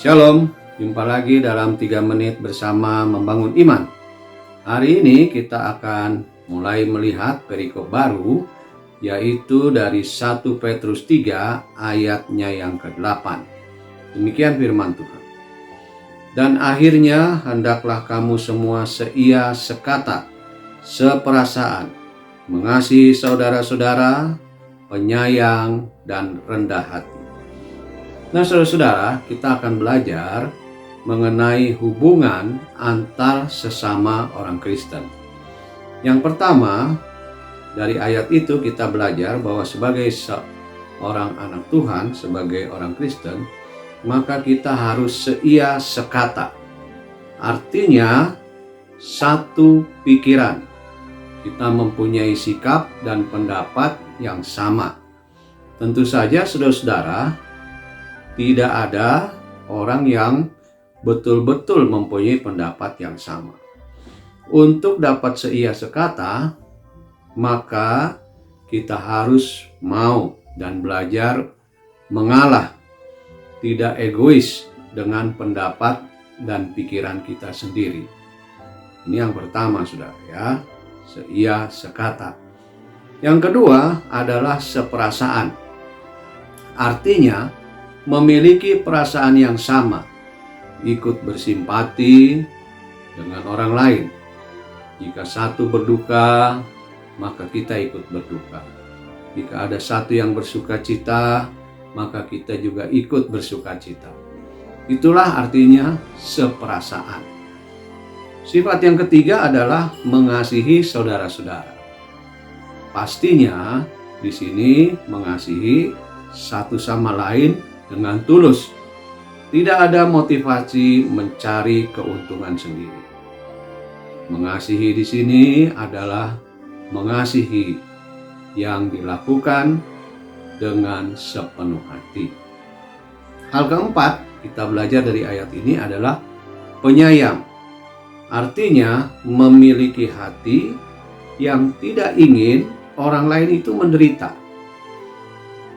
Shalom, jumpa lagi dalam 3 menit bersama membangun iman. Hari ini kita akan mulai melihat perikop baru, yaitu dari 1 Petrus 3 ayatnya yang ke-8. Demikian firman Tuhan. Dan akhirnya hendaklah kamu semua seia sekata, seperasaan, mengasihi saudara-saudara, penyayang dan rendah hati. Nah, saudara-saudara, kita akan belajar mengenai hubungan antar sesama orang Kristen. Yang pertama, dari ayat itu kita belajar bahwa sebagai seorang anak Tuhan, sebagai orang Kristen, maka kita harus seia sekata. Artinya, satu pikiran. Kita mempunyai sikap dan pendapat yang sama. Tentu saja, saudara-saudara, tidak ada orang yang betul-betul mempunyai pendapat yang sama. Untuk dapat seia sekata, maka kita harus mau dan belajar mengalah, tidak egois dengan pendapat dan pikiran kita sendiri. Ini yang pertama, saudara, ya, seia sekata. Yang kedua adalah seperasaan. Artinya, memiliki perasaan yang sama, ikut bersimpati dengan orang lain. Jika satu berduka, maka kita ikut berduka. Jika ada satu yang bersuka cita, maka kita juga ikut bersuka cita. Itulah artinya seperasaan. Sifat yang ketiga adalah mengasihi saudara-saudara. Pastinya di sini mengasihi satu sama lain dengan tulus. Tidak ada motivasi mencari keuntungan sendiri. Mengasihi di sini adalah mengasihi yang dilakukan dengan sepenuh hati. Hal keempat kita belajar dari ayat ini adalah penyayang. Artinya memiliki hati yang tidak ingin orang lain itu menderita.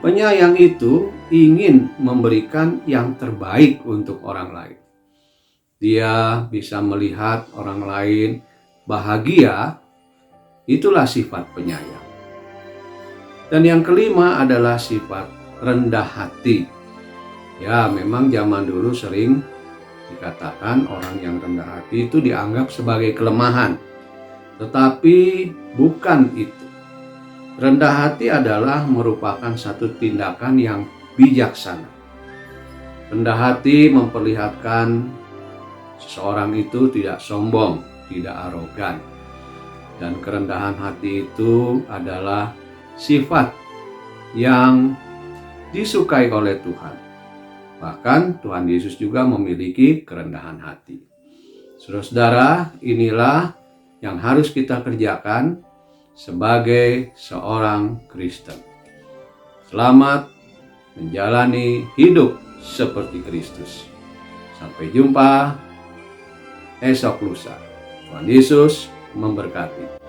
Penyayang itu ingin memberikan yang terbaik untuk orang lain. Dia bisa melihat orang lain bahagia, itulah sifat penyayang. Dan yang kelima adalah sifat rendah hati. Ya, memang zaman dulu sering dikatakan orang yang rendah hati itu dianggap sebagai kelemahan. Tetapi bukan itu. Rendah hati adalah merupakan satu tindakan yang bijaksana. Rendah hati memperlihatkan seseorang itu tidak sombong, tidak arogan. Dan kerendahan hati itu adalah sifat yang disukai oleh Tuhan. Bahkan Tuhan Yesus juga memiliki kerendahan hati. Saudara-saudara, inilah yang harus kita kerjakan sebagai seorang Kristen. Selamat menjalani hidup seperti Kristus. Sampai jumpa esok lusa. Tuhan Yesus memberkati.